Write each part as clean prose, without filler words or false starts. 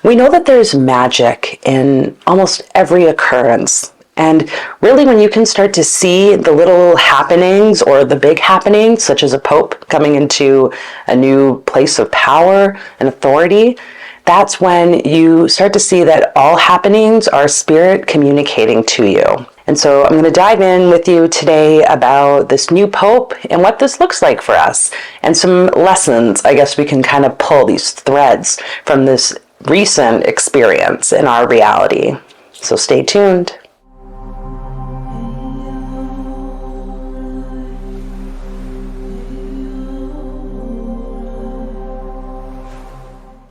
We know that there's magic in almost every occurrence. And really, when you can start to see the little happenings or the big happenings, such as a pope coming into a new place of power and authority, that's when you start to see that all happenings are spirit communicating to you. And so I'm going to dive in with you today about this new pope and what this looks like for us, and some lessons, I guess we can kind of pull these threads from this recent experience in our reality. So stay tuned.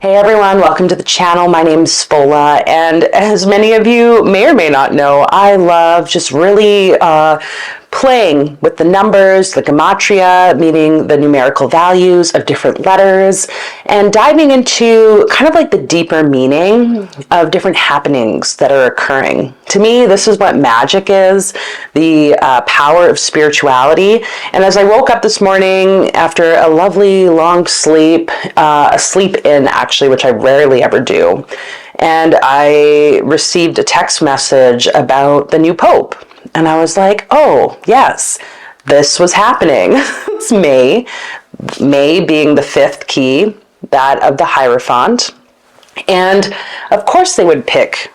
Hey everyone, welcome to the channel. My name is Spola, and as many of you may or may not know, I love just really playing with the numbers, the gematria, meaning the numerical values of different letters, and diving into kind of like the deeper meaning of different happenings that are occurring. To me, this is what magic is, the power of spirituality. And as I woke up this morning after a lovely long sleep, a sleep-in actually, which I rarely ever do, and I received a text message about the new pope. And I was like, oh, yes, this was happening. It's May being the fifth key, that of the Hierophant. And of course they would pick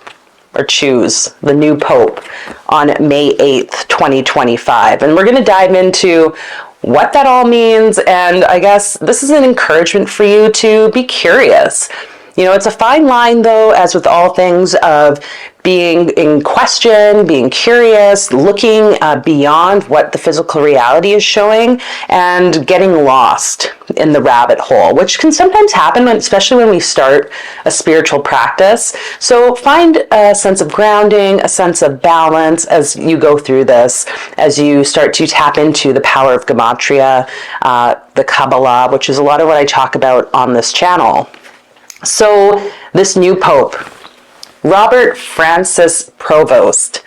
or choose the new pope on May 8th, 2025. And we're going to dive into what that all means. And I guess this is an encouragement for you to be curious. You know, it's a fine line, though, as with all things, of being in question, being curious, looking beyond what the physical reality is showing, and getting lost in the rabbit hole, which can sometimes happen, especially when we start a spiritual practice. So find a sense of grounding, a sense of balance as you go through this, as you start to tap into the power of gematria, the Qabalah, which is a lot of what I talk about on this channel. So this new pope, Robert Francis Prevost,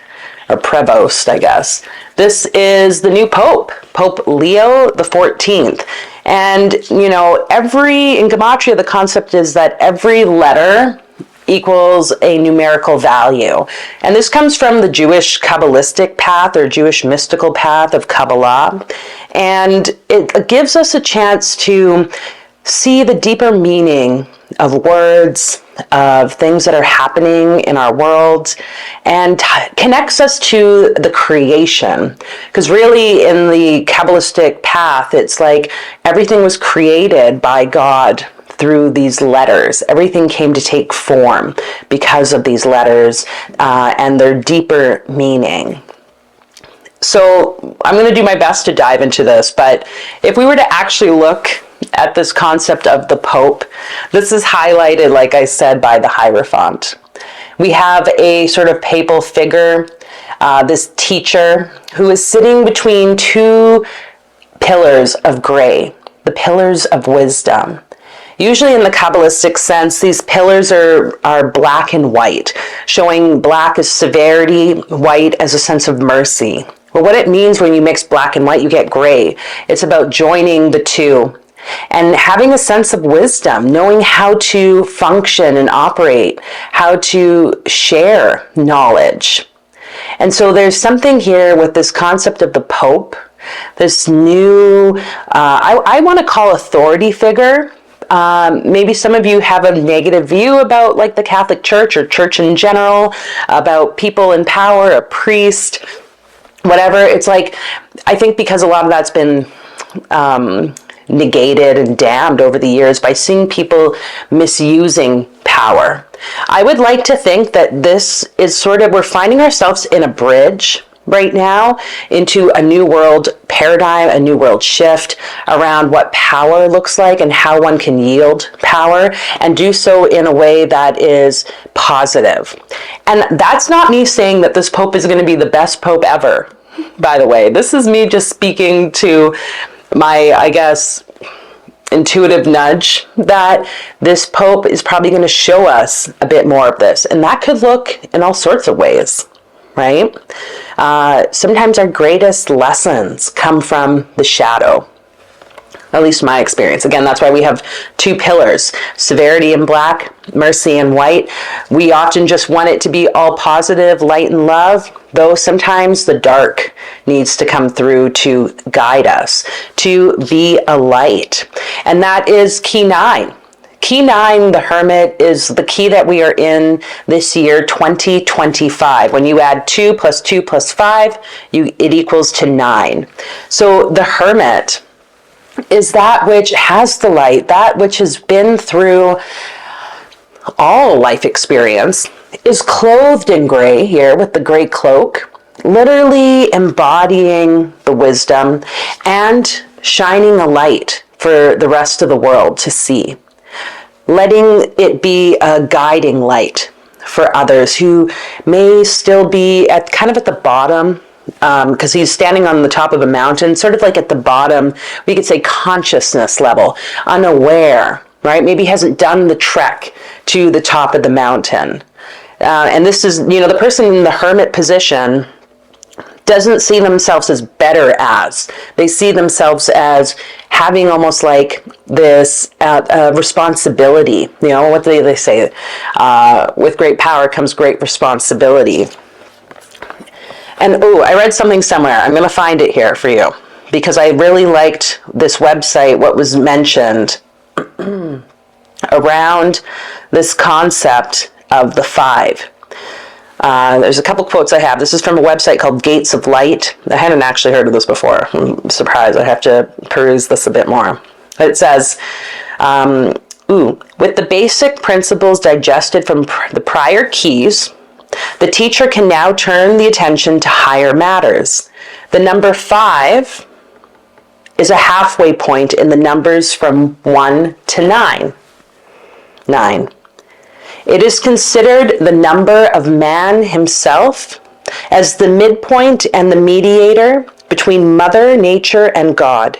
I guess. This is the new pope, Pope Leo the 14th. And, you know, in gematria, the concept is that every letter equals a numerical value. And this comes from the Jewish Kabbalistic path or Jewish mystical path of Kabbalah. And it gives us a chance to see the deeper meaning of words, of things that are happening in our world, and connects us to the creation. Because really in the Kabbalistic path, it's like everything was created by God through these letters. Everything came to take form because of these letters and their deeper meaning. So I'm going to do my best to dive into this, but if we were to actually look at this concept of the Pope, this is highlighted, like I said, by the Hierophant. We have a sort of papal figure, this teacher, who is sitting between two pillars of gray, the pillars of wisdom. Usually in the Kabbalistic sense, these pillars are black and white, showing black as severity, white as a sense of mercy. Well, what it means when you mix black and white, you get gray. It's about joining the two and having a sense of wisdom, knowing how to function and operate, how to share knowledge. And so there's something here with this concept of the Pope, this new, I want to call authority figure. Maybe some of you have a negative view about like the Catholic Church or church in general, about people in power, a priest, whatever. It's like, I think because a lot of that's been negated and damned over the years by seeing people misusing power. I would like to think that this is sort of, we're finding ourselves in a bridge right now into a new world paradigm, a new world shift around what power looks like and how one can yield power and do so in a way that is positive. And that's not me saying that this Pope is going to be the best Pope ever, by the way. This is me just speaking to my, I guess, intuitive nudge that this Pope is probably going to show us a bit more of this. And that could look in all sorts of ways, right? Sometimes our greatest lessons come from the shadow. At least my experience. Again, that's why we have two pillars, severity in black, mercy in white. We often just want it to be all positive, light and love, though sometimes the dark needs to come through to guide us, to be a light. And that is key 9. Key 9, the Hermit, is the key that we are in this year, 2025. When you add 2 plus 2 plus 5, it equals to 9. So the Hermit is that which has the light, that which has been through all life experience, is clothed in gray here with the gray cloak, literally embodying the wisdom and shining a light for the rest of the world to see. Letting it be a guiding light for others who may still be at kind of at the bottom, because he's standing on the top of a mountain, sort of like at the bottom, we could say consciousness level, unaware, right? Maybe hasn't done the trek to the top of the mountain. And this is, the person in the Hermit position doesn't see themselves as better as. They see themselves as having almost like this responsibility. What do they say? With great power comes great responsibility. And I read something somewhere. I'm going to find it here for you because I really liked this website, what was mentioned around this concept of the 5. There's a couple quotes I have. This is from a website called Gates of Light. I hadn't actually heard of this before. I'm surprised. I have to peruse this a bit more. It says, with the basic principles digested from the prior keys, the teacher can now turn the attention to higher matters. The number 5 is a halfway point in the numbers from 1 to 9. 9. It is considered the number of man himself as the midpoint and the mediator between Mother Nature and God.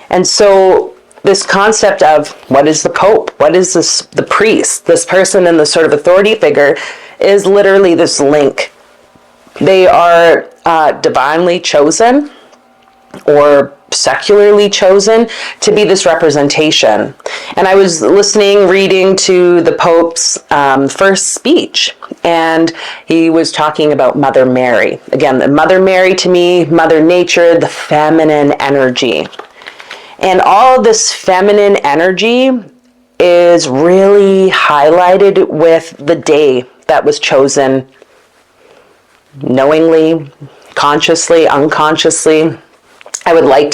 And so this concept of what is the Pope, what is this, the priest, this person in the sort of authority figure, is literally this link. They are divinely chosen or secularly chosen to be this representation. And I was reading to the Pope's first speech, and he was talking about Mother Mary. Again, Mother Mary to me, Mother Nature, the feminine energy. And all this feminine energy is really highlighted with the day that was chosen, knowingly, consciously, unconsciously. I would like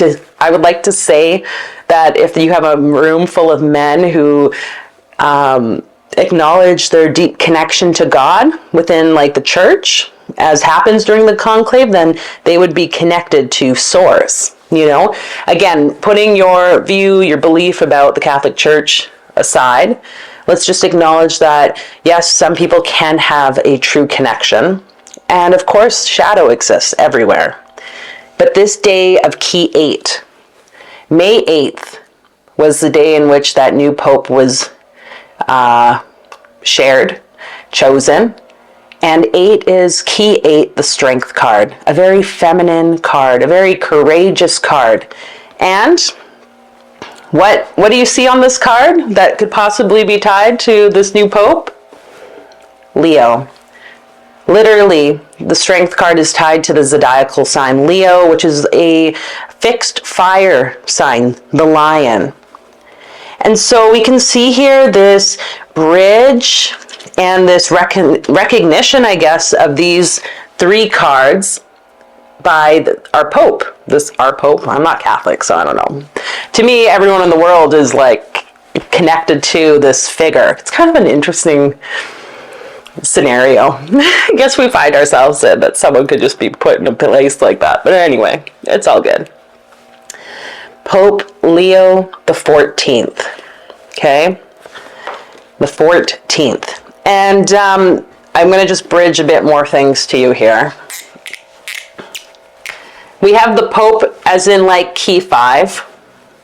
to say that if you have a room full of men who acknowledge their deep connection to God within like the church, as happens during the conclave, then they would be connected to source. Again, putting your view, your belief about the Catholic Church aside, let's just acknowledge that, yes, some people can have a true connection. And of course, shadow exists everywhere. But this day of key 8, May 8th, was the day in which that new Pope was chosen. And 8 is key 8, the Strength card, a very feminine card, a very courageous card. And what do you see on this card that could possibly be tied to this new Pope? Leo. Literally, the Strength card is tied to the zodiacal sign Leo, which is a fixed fire sign, the lion. And so we can see here this bridge and this recognition, I guess, of these 3 cards by our Pope. Our Pope, I'm not Catholic, so I don't know. To me, everyone in the world is like connected to this figure. It's kind of an interesting scenario. I guess we find ourselves in that someone could just be put in a place like that. But anyway, it's all good. Pope Leo the 14th. Okay? The 14th. And I'm going to just bridge a bit more things to you here. We have the Pope as in like key 5,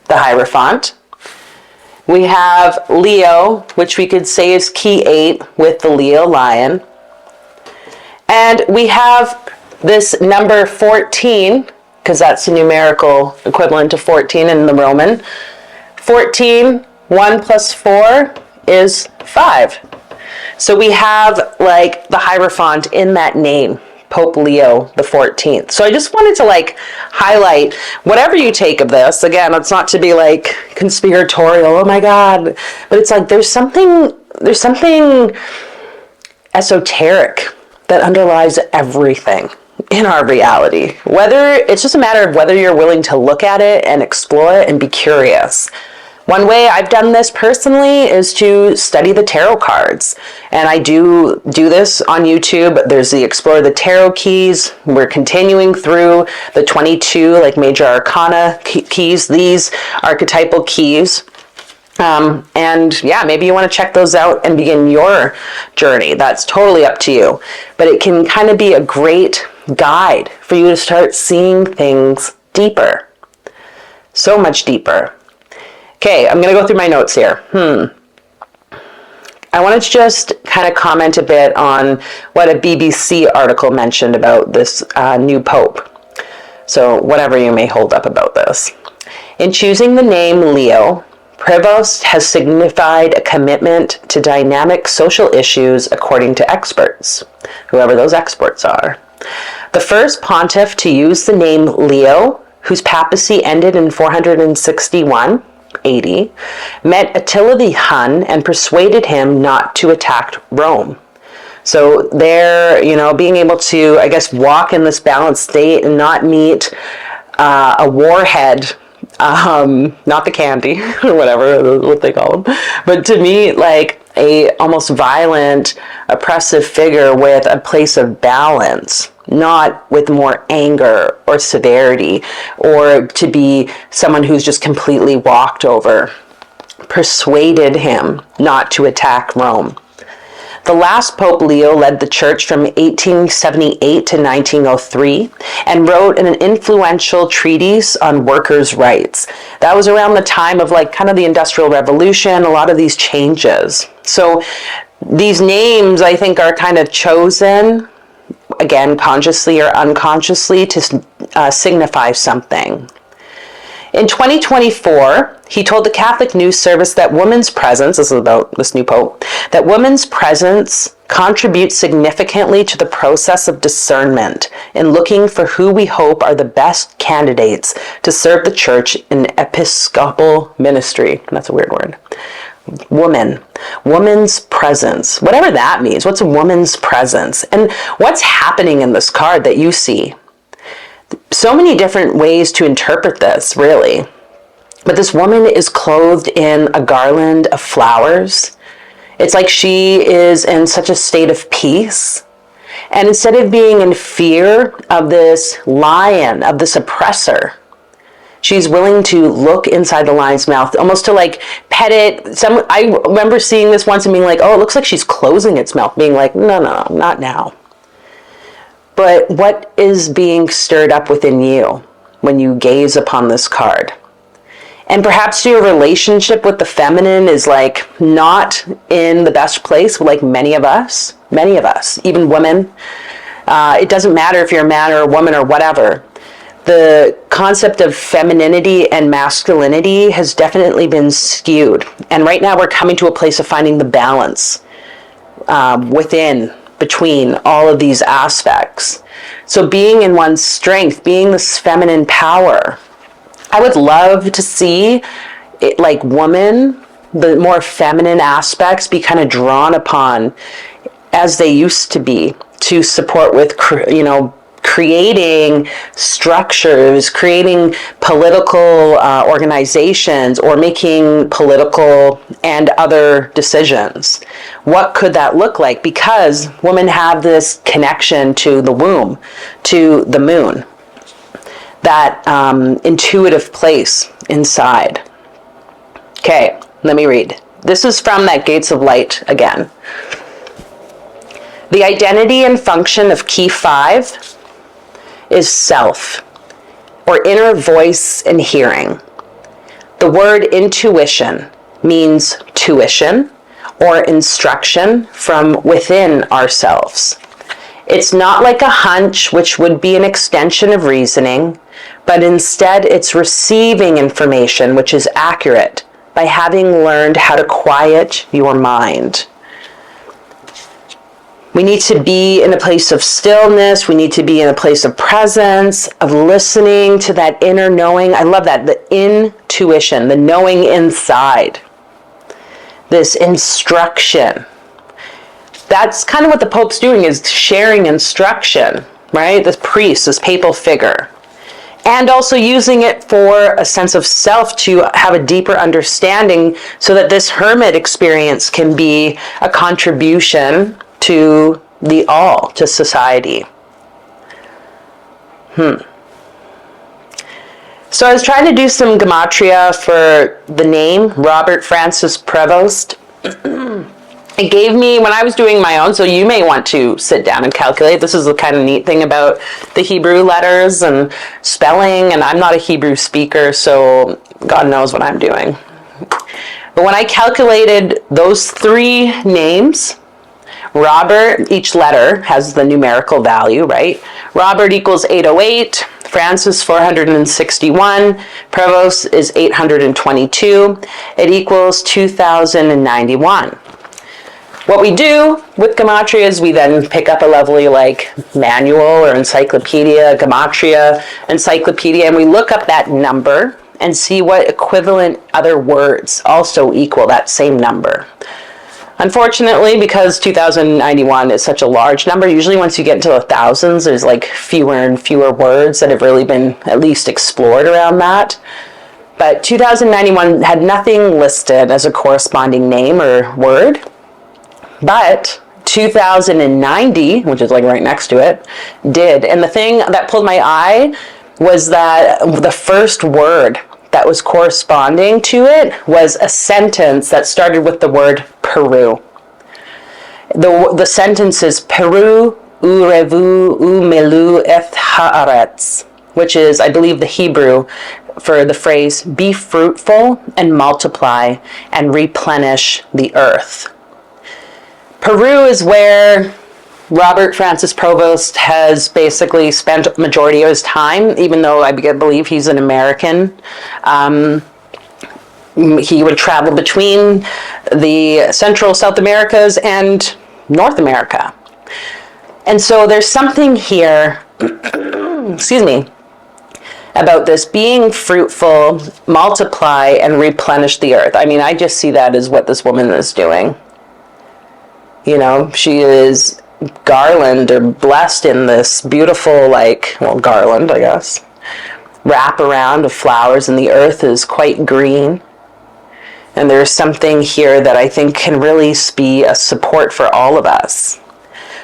the Hierophant. We have Leo, which we could say is key 8 with the Leo lion. And we have this number 14, because that's the numerical equivalent to 14 in the Roman. 14, 1 plus 4 is 5. So we have like the Hierophant in that name, Pope Leo the 14th. So I just wanted to like highlight whatever you take of this. Again, it's not to be like conspiratorial, oh my God, but it's like there's something esoteric that underlies everything in our reality. Whether it's just a matter of whether you're willing to look at it and explore it and be curious. One way I've done this personally is to study the tarot cards. And I do this on YouTube. There's the Explore the Tarot keys. We're continuing through the 22 like major arcana keys, these archetypal keys. And yeah, maybe you want to check those out and begin your journey. That's totally up to you. But it can kind of be a great guide for you to start seeing things deeper. So much deeper. Okay, I'm going to go through my notes here. I wanted to just kind of comment a bit on what a BBC article mentioned about this new pope. So whatever you may hold up about this. In choosing the name Leo, Prevost has signified a commitment to dynamic social issues according to experts, whoever those experts are. The first pontiff to use the name Leo, whose papacy ended in 461 AD, met Attila the Hun and persuaded him not to attack Rome. So they're, being able to, I guess, walk in this balanced state and not meet a warhead, not the candy or whatever, what they call them, but to meet like a almost violent, oppressive figure with a place of balance, not with more anger or severity, or to be someone who's just completely walked over, persuaded him not to attack Rome. The last Pope Leo led the church from 1878 to 1903 and wrote an influential treatise on workers' rights. That was around the time of like kind of the Industrial Revolution, a lot of these changes. So these names, I think, are kind of chosen, again, consciously or unconsciously, to signify something. In 2024, he told the Catholic News Service that women's presence, this is about this new pope, that women's presence contributes significantly to the process of discernment in looking for who we hope are the best candidates to serve the church in episcopal ministry. That's a weird word. Woman's presence, whatever that means. What's a woman's presence? And what's happening in this card that you see? So many different ways to interpret this, really. But this woman is clothed in a garland of flowers. It's like she is in such a state of peace. And instead of being in fear of this lion, of this oppressor, she's willing to look inside the lion's mouth, almost to like pet it. I remember seeing this once and being like, oh, it looks like she's closing its mouth, being like, no, not now. But what is being stirred up within you when you gaze upon this card? And perhaps your relationship with the feminine is like not in the best place, like many of us, even women. It doesn't matter if you're a man or a woman or whatever. The concept of femininity and masculinity has definitely been skewed. And right now we're coming to a place of finding the balance between all of these aspects. So being in one's strength, being this feminine power, I would love to see it, like woman, the more feminine aspects be kind of drawn upon as they used to be, to support with, creating structures, creating political organizations, or making political and other decisions. What could that look like? Because women have this connection to the womb, to the moon, that intuitive place inside. Okay, let me read. This is from that Gates of Light again. The identity and function of Key 5 is self, or inner voice and hearing. The word intuition means tuition or instruction from within ourselves. It's not like a hunch, which would be an extension of reasoning. but instead it's receiving information which is accurate by having learned how to quiet your mind. We need to be in a place of stillness. We need to be in a place of presence, of listening to that inner knowing. I love that, the intuition, the knowing inside. This instruction. That's kind of what the Pope's doing, is sharing instruction, right? This priest, this papal figure. And also using it for a sense of self to have a deeper understanding so that this hermit experience can be a contribution to the all, to society. So I was trying to do some gematria for the name, Robert Francis Prevost. It gave me, when I was doing my own, so you may want to sit down and calculate. This is the kind of neat thing about the Hebrew letters and spelling, and I'm not a Hebrew speaker, so God knows what I'm doing. But when I calculated those 3 names, Robert, each letter has the numerical value, right? Robert equals 808, Francis 461, Prevost is 822. It equals 2091. What we do with gematria is we then pick up a lovely like manual or encyclopedia, gematria encyclopedia, and we look up that number and see what equivalent other words also equal that same number. Unfortunately, because 2091 is such a large number, usually once you get into the thousands, there's like fewer and fewer words that have really been at least explored around that. But 2091 had nothing listed as a corresponding name or word. But 2090, which is like right next to it, did. And the thing that pulled my eye was that the first word that was corresponding to it was a sentence that started with the word Peru. The sentence is Peru urevu umelu eth haaretz, which is, I believe, the Hebrew for the phrase, be fruitful and multiply and replenish the earth. Peru is where Robert Francis Prevost has basically spent the majority of his time, even though I believe he's an American. He would travel between the Central South Americas and North America. And so there's something here, excuse me, about this being fruitful, multiply, and replenish the earth. I mean, I just see that as what this woman is doing. You know, she is garland or blessed in this beautiful, like, well, garland, I guess, wrap around of flowers, and the earth is quite green. And there's something here that I think can really be a support for all of us.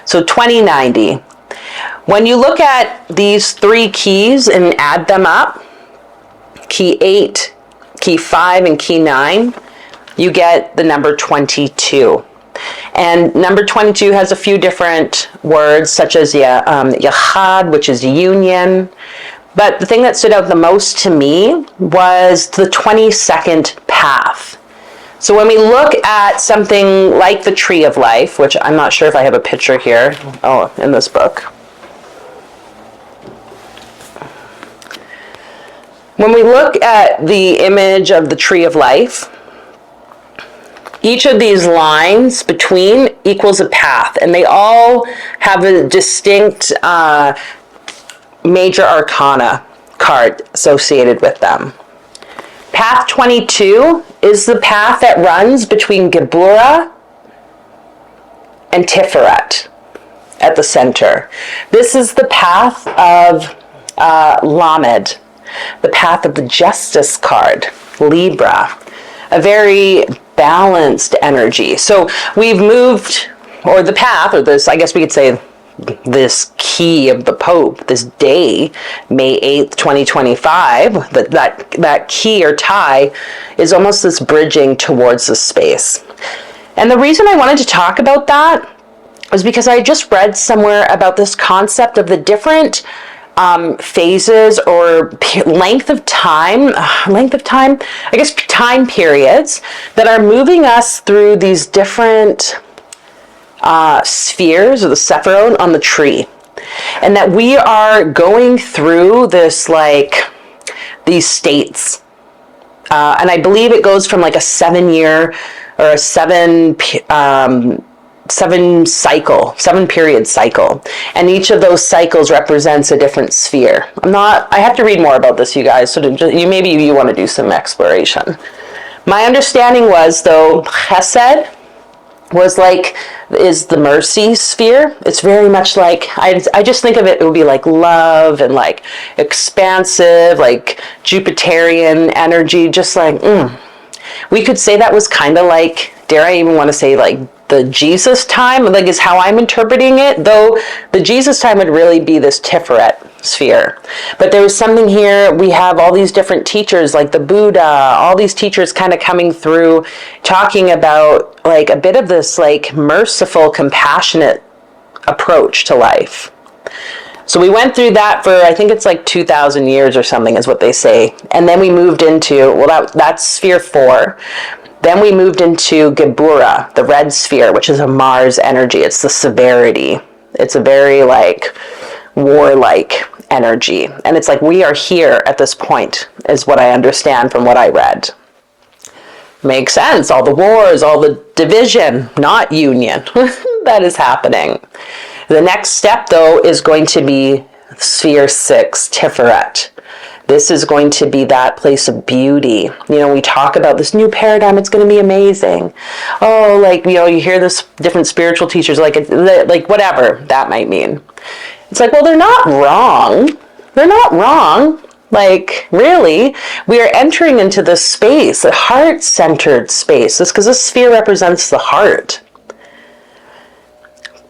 So 2090. When you look at these 3 keys and add them up, key 8, key 5, and key 9, you get the number 22. And number 22 has a few different words, such as yachad, which is union. But the thing that stood out the most to me was the 22nd path. So when we look at something like the Tree of Life, which I'm not sure if I have a picture here, in this book. When we look at the image of the Tree of Life, each of these lines between equals a path, and they all have a distinct major arcana card associated with them. Path 22 is the path that runs between Geburah and Tiferet at the center. This is the path of Lamed, the path of the Justice card, Libra, a very balanced energy. So we've moved, or the path, or this, I guess we could say, this key of the Pope, this day, May 8th, 2025, that key or tie is almost this bridging towards this space. And the reason I wanted to talk about that was because I just read somewhere about this concept of the different phases or length of time, I guess time periods that are moving us through these different spheres or the Sephiron on the tree. And that we are going through this like these states. And I believe it goes from like a 7-year or a 7-period cycle. And each of those cycles represents a different sphere. I have to read more about this, you guys, so maybe you want to do some exploration. My understanding was, though, Chesed is the mercy sphere. It's very much like, I just think of it would be like love and like expansive, like Jupiterian energy, just like, we could say that was kind of like, dare I even want to say like the Jesus time, like is how I'm interpreting it, though the Jesus time would really be this Tiferet sphere. But there was something here, we have all these different teachers like the Buddha, all these teachers kind of coming through, talking about like a bit of this like merciful, compassionate approach to life. So we went through that for, I think it's like 2,000 years or something is what they say. And then we moved into, well, that's sphere 4. Then we moved into Geburah, the red sphere, which is a Mars energy. It's the severity. It's a very like warlike energy. And it's like we are here at this point, is what I understand from what I read. Makes sense. All the wars, all the division, not union, that is happening. The next step, though, is going to be sphere 6, Tiferet. This is going to be that place of beauty. You know, we talk about this new paradigm, it's going to be amazing. Oh, like, you know, you hear this different spiritual teachers, like whatever that might mean. It's like, well, they're not wrong. They're not wrong. Like, really, we are entering into this space, a heart-centered space. This because this sphere represents the heart.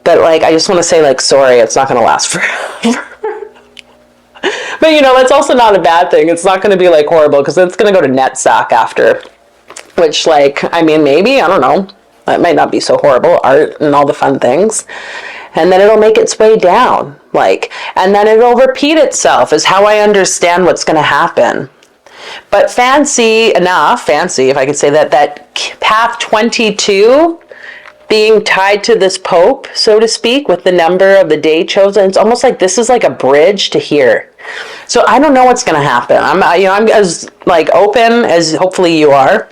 But, like, I just want to say, like, sorry, it's not going to last forever. But, you know, that's also not a bad thing. It's not going to be, like, horrible, because it's going to go to NetSack after. Which, like, I mean, maybe, I don't know. That might not be so horrible, art and all the fun things. And then it'll make its way down, like, and then it'll repeat itself is how I understand what's going to happen. But fancy, if I could say that, that path 22 being tied to this Pope, so to speak, with the number of the day chosen, it's almost like this is like a bridge to here. So I don't know what's going to happen. I'm as like open as hopefully you are.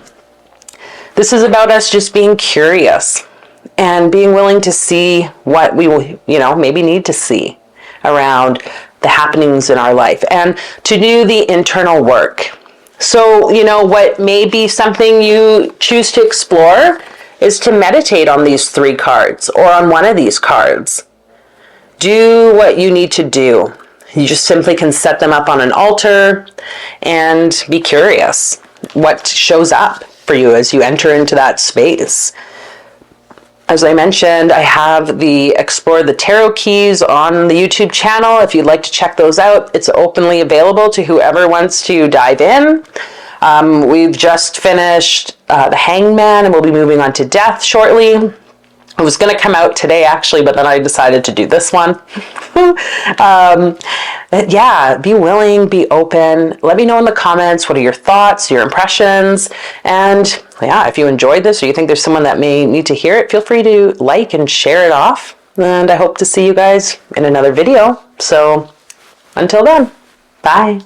This is about us just being curious and being willing to see what we will, you know, maybe need to see around the happenings in our life and to do the internal work. So, you know, what may be something you choose to explore is to meditate on these 3 cards or on one of these cards. Do what you need to do. You just simply can set them up on an altar and be curious what shows up for you as you enter into that space. As I mentioned, I have the Explore the Tarot Keys on the YouTube channel. If you'd like to check those out, it's openly available to whoever wants to dive in. We've just finished the Hangman, and we'll be moving on to Death shortly. It was going to come out today, actually, but then I decided to do this one. Yeah, be willing, be open. Let me know in the comments, what are your thoughts, your impressions, and yeah, if you enjoyed this or you think there's someone that may need to hear it, feel free to like and share it off. And I hope to see you guys in another video. So until then, bye.